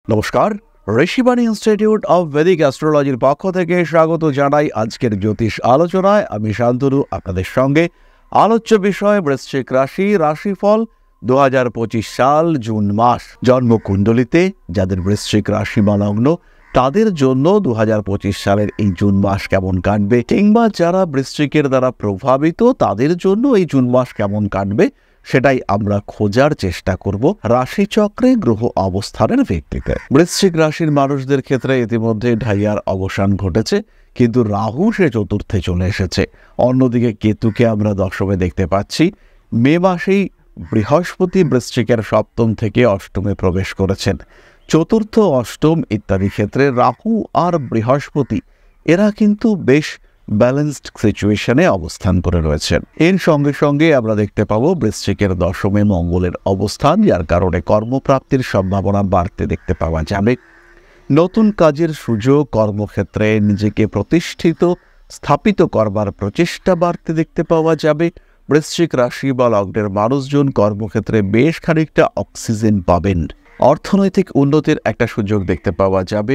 নমস্কার, Rishibani institute of Vedic অ্যাস্ট্রোলজির পক্ষ থেকে স্বাগত জানাই আজকের জ্যোতিষ আলোচনায়। আমি শান্তনু আপনাদের সঙ্গে। আলোচ্য বিষয় বৃশ্চিক রাশি, রাশিফল 2025 সাল জুন মাস। জন্মকুণ্ডলিতে যাদের বৃশ্চিক রাশি বা লগ্ন তাদের জন্য 2025 সালের এই জুন মাস কেমন কাটবে, কিংবা যারা বৃশ্চিকের দ্বারা প্রভাবিত তাদের জন্য এই জুন মাস কেমন কাটবে, সেটাই আমরা খোঁজার চেষ্টা করব রাশিচক্রে গ্রহ অবস্থানের ভিত্তিতে। বৃশ্চিক রাশির মানুষদের ক্ষেত্রে ইতিমধ্যে ঢাইয়ার অবসান ঘটেছে, কিন্তু রাহু সে চতুর্থে চলে এসেছে। অন্যদিকে কেতুকে আমরা দশমে দেখতে পাচ্ছি। মে মাসেই বৃহস্পতি বৃশ্চিকের সপ্তম থেকে অষ্টমে প্রবেশ করেছেন। চতুর্থ, অষ্টম ইত্যাদি ক্ষেত্রে রাহু আর বৃহস্পতি এরা কিন্তু বেশ ব্যালেন্সড সিচুয়েশনে অবস্থান করে রয়েছেন। এর সঙ্গে সঙ্গে আমরা দেখতে পাবো বৃশ্চিকের দশমে মঙ্গলের অবস্থান, যার কারণে কর্মপ্রাপ্তির সম্ভাবনা বাড়তে দেখতে পাওয়া যাবে। নতুন কাজের সুযোগ, কর্মক্ষেত্রে নিজেকে প্রতিষ্ঠিত স্থাপিত করবার প্রচেষ্টা বাড়তে দেখতে পাওয়া যাবে। বৃশ্চিক রাশি বা লগ্নের মানুষজন কর্মক্ষেত্রে বেশ খানিকটা অক্সিজেন পাবেন। অর্থনৈতিক উন্নতির একটা সুযোগ দেখতে পাওয়া যাবে।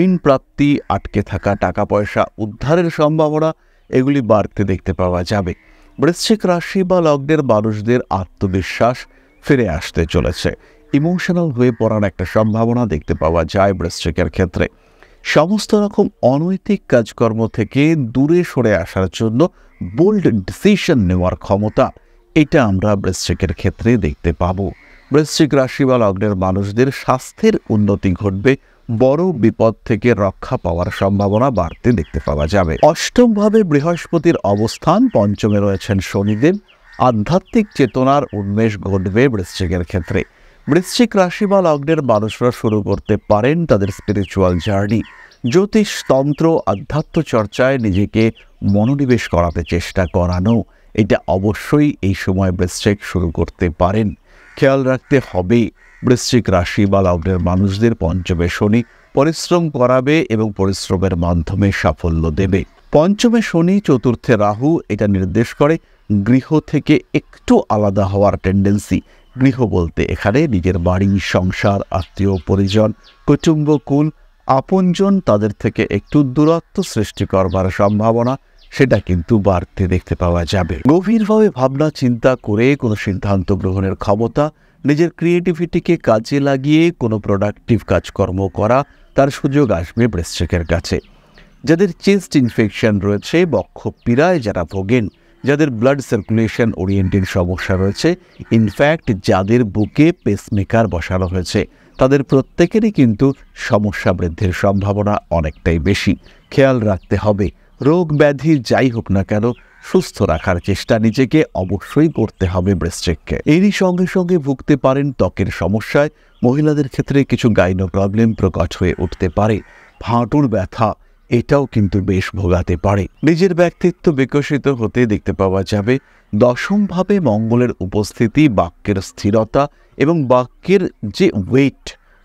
ঋণ প্রাপ্তি, আটকে থাকা টাকা পয়সা উদ্ধারের সম্ভাবনা এগুলি বাড়তে দেখতে পাওয়া যাবে। বৃশ্চিক রাশি বা লগ্নের মানুষদের আত্মবিশ্বাস ফিরে আসতে চলেছে। ইমোশনাল হয়ে পড়ার একটা সম্ভাবনা দেখতে পাওয়া যায় বৃশ্চিকের ক্ষেত্রে। সমস্ত রকম অনৈতিক কাজকর্ম থেকে দূরে সরে আসার জন্য বোল্ড ডিসিশন নেওয়ার ক্ষমতা, এটা আমরা বৃশ্চিকের ক্ষেত্রে দেখতে পাবো। বৃশ্চিক রাশি বা লগ্নের মানুষদের স্বাস্থ্যের উন্নতি ঘটবে। বড় বিপদ থেকে রক্ষা পাওয়ার সম্ভাবনা বাড়তে দেখতে পাওয়া যাবে। অষ্টমভাবে বৃহস্পতির অবস্থান, পঞ্চমে রয়েছেন শনিদেব। আধ্যাত্মিক চেতনার উন্মেষ ঘটবে বৃশ্চিকের ক্ষেত্রে। বৃশ্চিক রাশি বা লগ্নের মানুষরা শুরু করতে পারেন তাদের স্পিরিচুয়াল জার্নি। জ্যোতিষ, তন্ত্র, আধ্যাত্ম চর্চায় নিজেকে মনোনিবেশ করাতে চেষ্টা করানো, এটা অবশ্যই এই সময় বৃশ্চিক শুরু করতে পারেন। খেয়াল রাখতে হবে, বৃশ্চিক রাশি বা লগ্নের মানুষদের পঞ্চমে শনি পরিশ্রম করাবে এবং পরিশ্রমের মাধ্যমে সাফল্য দেবে। পঞ্চমে শনি, চতুর্থে রাহু, এটা নির্দেশ করে গৃহ থেকে একটু আলাদা হওয়ার টেন্ডেন্সি। গৃহ বলতে এখানে নিজের বাড়ি, সংসার, আত্মীয় পরিজন, কুটুম্বকুল, আপনজন, তাদের থেকে একটু দূরত্ব সৃষ্টি করবার সম্ভাবনা সেটা কিন্তু বাড়তে দেখতে পাওয়া যাবে। গভীরভাবে ভাবনা চিন্তা করে কোনো সিদ্ধান্ত গ্রহণের ক্ষমতা, নিজের ক্রিয়েটিভিটিকে কাজে লাগিয়ে কোনো প্রোডাক্টিভ কাজকর্ম করা, তার সুযোগ আসবে বৃশ্চিকের কাছে। যাদের চেস্ট ইনফেকশন রয়েছে, বক্ষপীড়ায় যারা ভোগেন, যাদের ব্লাড সার্কুলেশন ওরিয়েন্টেড সমস্যা রয়েছে, ইনফ্যাক্ট যাদের বুকে পেসমেকার বসানো হয়েছে, তাদের প্রত্যেকেরই কিন্তু সমস্যা বৃদ্ধির সম্ভাবনা অনেকটাই বেশি। খেয়াল রাখতে হবে, রোগ ব্যাধি যাই হোক না কেন সুস্থ রাখার চেষ্টা নিজেকে অবশ্যই করতে হবে বৃশ্চিককে। এরই সঙ্গে সঙ্গে ভুগতে পারেন ত্বকের সমস্যায়। মহিলাদের ক্ষেত্রে কিছু গাইনো প্রবলেম প্রকট হয়ে উঠতে পারে। হাঁটুর ব্যথা, এটাও কিন্তু বেশ ভোগাতে পারে। নিজের ব্যক্তিত্ব বিকশিত হতে দেখতে পাওয়া যাবে। দশমভাবে মঙ্গলের উপস্থিতি বাক্যের স্থিরতা এবং বাক্যের যে ওয়েট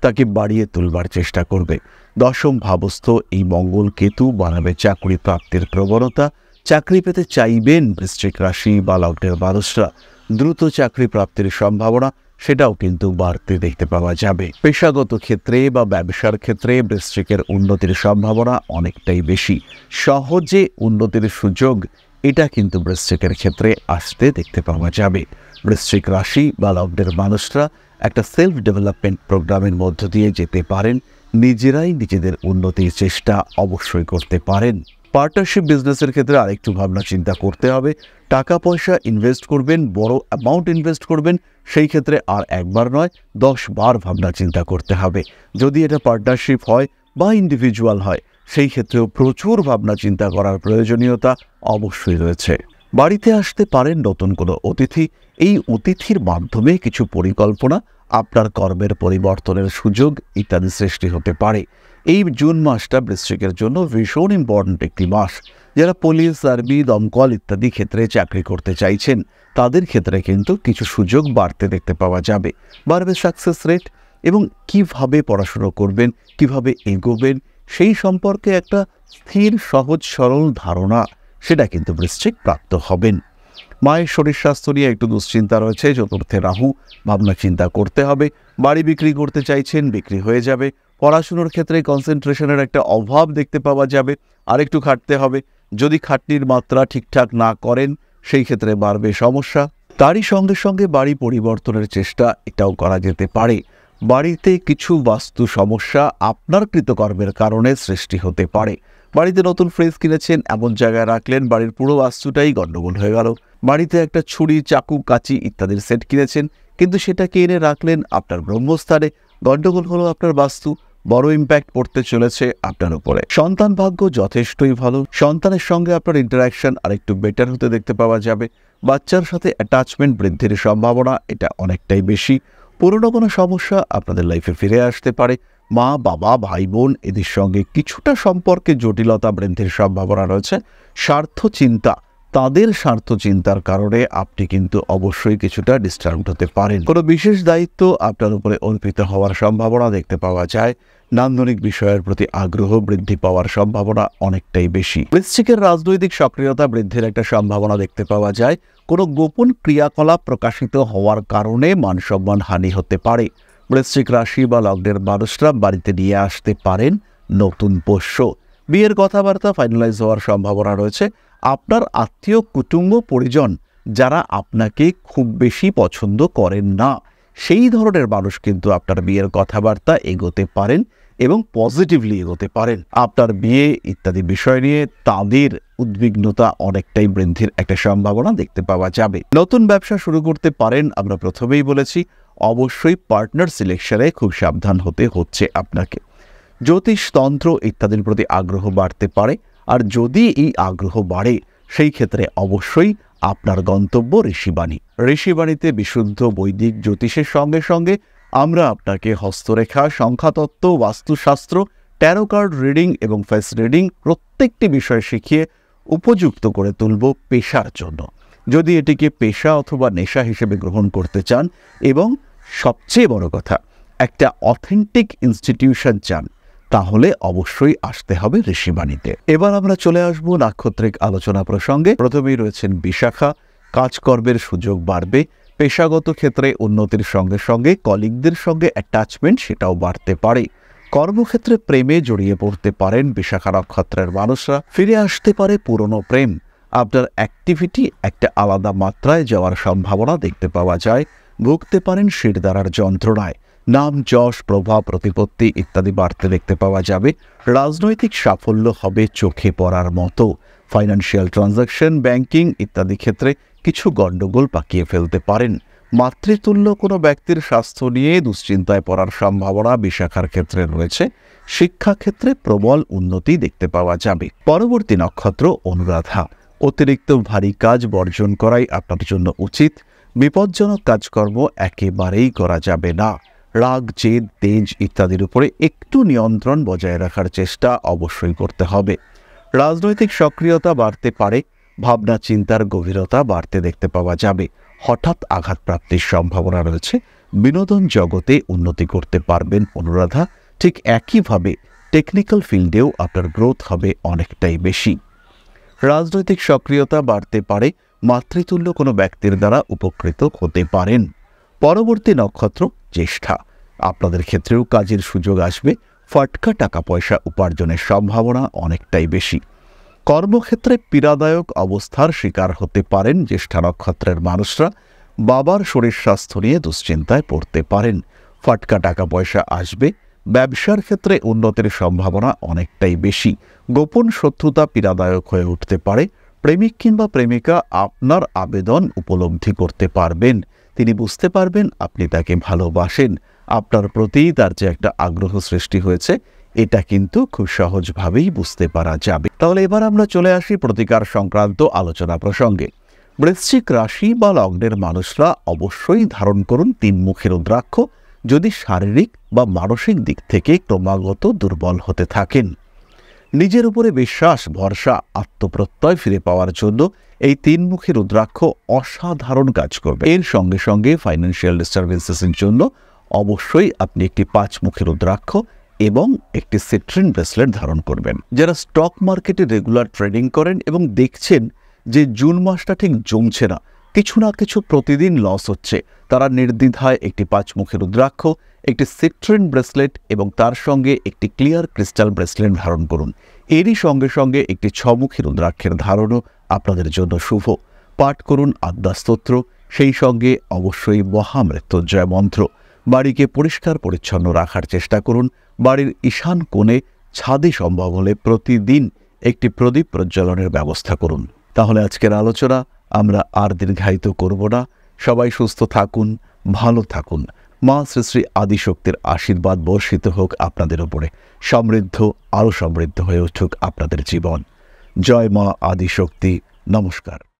তাকে বাড়িয়ে তুলবার চেষ্টা করবে। দশম ভাবস্থ এই মঙ্গল কেতু বানাবে চাকরি প্রাপ্তির প্রবণতা। চাকরি পেতে চাইবেন বৃশ্চিক রাশি বা লগ্নের মানুষরা, দ্রুত চাকরি প্রাপ্তির সম্ভাবনা সেটাও কিন্তু বাড়তে দেখতে পাওয়া যাবে। পেশাগত ক্ষেত্রে বা ব্যবসার ক্ষেত্রে বৃশ্চিকের উন্নতির সম্ভাবনা অনেকটাই বেশি। সহজে উন্নতির সুযোগ এটা কিন্তু বৃশ্চিকের ক্ষেত্রে আসতে দেখতে পাওয়া যাবে। বৃশ্চিক রাশি বা লগ্নের মানুষরা একটা সেলফ ডেভেলপমেন্ট প্রোগ্রামের মধ্য দিয়ে যেতে পারেন। নিজেরাই নিজেদের উন্নতির চেষ্টা অবশ্যই করতে পারেন। পার্টনারশিপ বিজনেসের ক্ষেত্রে আরেকটু ভাবনা চিন্তা করতে হবে। টাকা পয়সা ইনভেস্ট করবেন, বড় অ্যামাউন্ট ইনভেস্ট করবেন, সেই ক্ষেত্রে আর একবার নয় 10 বার ভাবনা চিন্তা করতে হবে। যদি এটা পার্টনারশিপ হয় বা ইন্ডিভিজুয়াল হয়, সেই ক্ষেত্রেও প্রচুর ভাবনা চিন্তা করার প্রয়োজনীয়তা অবশ্যই রয়েছে। বাড়িতে আসতে পারেন নতুন কোনো অতিথি। এই অতিথির মাধ্যমে কিছু পরিকল্পনা, আপনার কর্মের পরিবর্তনের সুযোগ ইত্যাদি সৃষ্টি হতে পারে। এই জুন মাসটা বৃশ্চিকের জন্য ভীষণ ইম্পর্ট্যান্ট একটি মাস। যারা পুলিশ, আর্মি, দমকল ইত্যাদি ক্ষেত্রে চাকরি করতে চাইছেন, তাদের ক্ষেত্রে কিন্তু কিছু সুযোগ বাড়তে দেখতে পাওয়া যাবে। বাড়বে সাকসেস রেট, এবং কিভাবে পড়াশুনো করবেন, কিভাবে এগোবেন, সেই সম্পর্কে একটা স্থির, সহজ, সরল ধারণা সেটা কিন্তু বৃশ্চিক প্রাপ্ত হবেন। মায়ের শরীর স্বাস্থ্য নিয়ে একটু দুশ্চিন্তা রয়েছে। চতুর্থে রাহু, ভাবনা চিন্তা করতে হবে। বাড়ি বিক্রি করতে চাইছেন, বিক্রি হয়ে যাবে। পড়াশুনোর ক্ষেত্রে কনসেন্ট্রেশনের একটা অভাব দেখতে পাওয়া যাবে, আরেকটু খাটতে হবে। যদি খাটনির মাত্রা ঠিকঠাক না করেন সেই ক্ষেত্রে বাড়বে সমস্যা। তারই সঙ্গে সঙ্গে বাড়ি পরিবর্তনের চেষ্টা এটাও করা যেতে পারে। বাড়িতে কিছু বাস্তু সমস্যা আপনার কৃতকর্মের কারণে সৃষ্টি হতে পারে। বাড়িতে নতুন ফ্রিজ কিনেছেন, এমন জায়গায় রাখলেন বাড়ির পুরো বাস্তুটাই গণ্ডগোল হয়ে গেল। বাড়িতে একটা ছুরি, চাকু, কাঁচি ইত্যাদির সেট কিনেছেন, কিন্তু সেটাকে এনে রাখলেন আপনার ব্রহ্মস্থানে, গণ্ডগোল হলো আপনার বাস্তু। বড় ইম্প্যাক্ট পড়তে চলেছে আপনার উপরে। সন্তান ভাগ্য যথেষ্টই ভালো। সন্তানের সঙ্গে আপনার ইন্টারাকশন আরেকটু বেটার হতে দেখতে পাওয়া যাবে। বাচ্চার সাথে অ্যাটাচমেন্ট বৃদ্ধির সম্ভাবনা এটা অনেকটাই বেশি। পুরনো কোনো সমস্যা আপনাদের লাইফে ফিরে আসতে পারে। মা, বাবা, ভাই, বোন এদের সঙ্গে কিছুটা সম্পর্কে জটিলতা বৃদ্ধির সম্ভাবনা রয়েছে। স্বার্থ চিন্তা, তাদের স্বার্থ চিন্তার কারণে আপনি কিন্তু অবশ্যই কিছুটা ডিস্টার্ব হতে পারেন। কোনো বিশেষ দায়িত্ব আপনার উপরে অর্পিত হওয়ার সম্ভাবনা দেখতে পাওয়া যায়। নান্দনিক বিষয়ের প্রতি আগ্রহ বৃদ্ধি পাওয়ার সম্ভাবনা অনেকটাই বেশি। বৃশ্চিকের রাজনৈতিক সক্রিয়তা বৃদ্ধির একটা সম্ভাবনা দেখতে পাওয়া যায়। কোনো গোপন ক্রিয়াকলাপ প্রকাশিত হওয়ার কারণে মানসম্মান হানি হতে পারে। বৃশ্চিক রাশি বা লগ্নের মানুষরা বাড়িতে নিয়ে আসতে পারেন নতুন পোষ্য। বিয়ের কথাবার্তা ফাইনালাইজ হওয়ার সম্ভাবনা রয়েছে। আপনার আত্মীয়, কুটুম্ব, পরিজন যারা আপনাকে খুব বেশি পছন্দ করেন না, সেই ধরনের মানুষ কিন্তু আপনার বিয়ের কথাবার্তা এগোতে পারেন এবং পজিটিভলি এগোতে পারেন। আপনার বিয়ে ইত্যাদি বিষয় নিয়ে তাদের উদ্বিগ্নতা অনেকটাই বৃদ্ধির একটা সম্ভাবনা দেখতে পাওয়া যাবে। নতুন ব্যবসা শুরু করতে পারেন। আমরা প্রথমেই বলেছি অবশ্যই পার্টনার সিলেকশনে খুব সাবধান হতে হচ্ছে আপনাকে। জ্যোতিষতন্ত্র ইত্যাদির প্রতি আগ্রহ বাড়তে পারে। আর যদি এই আগ্রহ বাড়ে সেই ক্ষেত্রে অবশ্যই আপনার গন্তব্য ঋষিবাণী। ঋষিবাণীতে বিশুদ্ধ বৈদিক জ্যোতিষের সঙ্গে সঙ্গে আমরা আপনাকে হস্তরেখা, সংখ্যাতত্ত্ব, বাস্তুশাস্ত্র, ট্যারো কার্ড রিডিং এবং ফেস রিডিং প্রত্যেকটি বিষয় শিখিয়ে উপযুক্ত করে তুলব পেশার জন্য। যদি এটিকে পেশা অথবা নেশা হিসেবে গ্রহণ করতে চান এবং সবচেয়ে বড় কথা একটা অথেন্টিক ইনস্টিটিউশন চান, তাহলে অবশ্যই আসতে হবে ঋষিবাণীতে। এবার আমরা চলে আসব নাক্ষত্রিক আলোচনা প্রসঙ্গে। প্রথমেই রয়েছেন বিশাখা। কাজকর্মের সুযোগ বাড়বে। পেশাগত ক্ষেত্রে উন্নতির সঙ্গে সঙ্গে কলিগদের সঙ্গে অ্যাটাচমেন্ট সেটাও বাড়তে পারে। কর্মক্ষেত্রে প্রেমে জড়িয়ে পড়তে পারেন বিশাখা নক্ষত্রের মানুষরা। ফিরে আসতে পারে পুরনো প্রেম। আপনার অ্যাক্টিভিটি একটা আলাদা মাত্রায় যাওয়ার সম্ভাবনা দেখতে পাওয়া যায়। ভুগতে পারেন শিরদাঁড়ার যন্ত্রণায়। নাম, যশ, প্রভাব, প্রতিপত্তি ইত্যাদি বাড়তে দেখতে পাওয়া যাবে। রাজনৈতিক সাফল্য হবে চোখে পড়ার মতো। ফাইন্যান্সিয়াল ট্রানজাকশন, ব্যাংকিং ইত্যাদি ক্ষেত্রে কিছু গণ্ডগোল পাকিয়ে ফেলতে পারেন। মাতৃতুল্য কোনো ব্যক্তির স্বাস্থ্য নিয়ে দুশ্চিন্তায় পড়ার সম্ভাবনা বিশাখার ক্ষেত্রে রয়েছে। শিক্ষাক্ষেত্রে প্রবল উন্নতি দেখতে পাওয়া যাবে। পরবর্তী নক্ষত্র অনুরাধা। অতিরিক্ত ভারী কাজ বর্জন করাই আপনার জন্য উচিত। বিপজ্জনক কাজকর্ম একেবারেই করা যাবে না। রাগ, জেদ, তেজ ইত্যাদির উপরে একটু নিয়ন্ত্রণ বজায় রাখার চেষ্টা অবশ্যই করতে হবে। রাজনৈতিক সক্রিয়তা বাড়তে পারে। ভাবনা চিন্তার গভীরতা বাড়তে দেখতে পাওয়া যাবে। হঠাৎ আঘাতপ্রাপ্তির সম্ভাবনা রয়েছে। বিনোদন জগতে উন্নতি করতে পারবেন অনুরাধা। ঠিক একইভাবে টেকনিক্যাল ফিল্ডেও আপনার গ্রোথ হবে অনেকটাই বেশি। রাজনৈতিক সক্রিয়তা বাড়তে পারে। মাতৃতুল্য কোনো ব্যক্তির দ্বারা উপকৃত হতে পারেন। পরবর্তী নক্ষত্র জ্যেষ্ঠা। আপনাদের ক্ষেত্রেও কাজের সুযোগ আসবে। ফাটকা টাকা পয়সা উপার্জনের সম্ভাবনা অনেকটাই বেশি। কর্মক্ষেত্রে পীড়াদায়ক অবস্থার শিকার হতে পারেন জ্যেষ্ঠা নক্ষত্রের মানুষরা। বাবার শরীর স্বাস্থ্য নিয়ে দুশ্চিন্তায় পড়তে পারেন। ফাটকা টাকা পয়সা আসবে। ব্যবসার ক্ষেত্রে উন্নতির সম্ভাবনা অনেকটাই বেশি। গোপন শত্রুতা পীড়াদায়ক হয়ে উঠতে পারে। প্রেমিক কিংবা প্রেমিকা আপনার আবেদন উপলব্ধি করতে পারবেন। তিনি বুঝতে পারবেন আপনি তাকে ভালোবাসেন। আপনার প্রতি তার যে একটা আগ্রহ সৃষ্টি হয়েছে এটা কিন্তু খুব সহজভাবেই বুঝতে পারা যাবে। তাহলে এবার আমরা চলে আসি প্রতিকার সংক্রান্ত আলোচনা প্রসঙ্গে। বৃশ্চিক রাশি বা লগ্নের মানুষরা অবশ্যই ধারণ করুন 3 মুখের রুদ্রাক্ষ যদি শারীরিক বা মানসিক দিক থেকে ক্রমাগত দুর্বল হতে থাকেন। নিজের উপরে বিশ্বাস, ভরসা, আত্মপ্রত্যয় ফিরে পাওয়ার জন্য এই 3 মুখী রুদ্রাক্ষ অসাধারণ কাজ করবে। এর সঙ্গে সঙ্গে ফাইন্যান্সিয়াল ডিস্টারবেন্সেসের জন্য অবশ্যই আপনি একটি 5 মুখী রুদ্রাক্ষ এবং একটি সিট্রিন ব্রেসলেট ধারণ করবেন। যারা স্টক মার্কেটে রেগুলার ট্রেডিং করেন এবং দেখছেন যে জুন মাসটা ঠিক জমছে না, কিছু না কিছু প্রতিদিন লস হচ্ছে, তারা নির্দ্বিধায় একটি 5মুখী রুদ্রাক্ষ, একটি সিট্রিন ব্রেসলেট এবং তার সঙ্গে একটি ক্লিয়ার ক্রিস্টাল ব্রেসলেট ধারণ করুন। এরই সঙ্গে সঙ্গে একটি 6মুখী রুদ্রাক্ষের ধারণও আপনাদের জন্য শুভ। পাঠ করুন আদ্যাস্তোত্র, সেই সঙ্গে অবশ্যই মহামৃত্যুঞ্জয় মন্ত্র। বাড়িকে পরিষ্কার পরিচ্ছন্ন রাখার চেষ্টা করুন। বাড়ির ঈশান কোণে ছাদে সম্ভব হলে প্রতিদিন একটি প্রদীপ প্রজ্বলনের ব্যবস্থা করুন। তাহলে আজকের আলোচনা আমরা আর দীর্ঘায়িত করব না। সবাই সুস্থ থাকুন, ভালো থাকুন। মা শ্রী শ্রী আদিশক্তির আশীর্বাদ বর্ষিত হোক আপনাদের উপরে। সমৃদ্ধ, আরও সমৃদ্ধ হয়ে উঠুক আপনাদের জীবন। জয় মা আদিশক্তি। নমস্কার।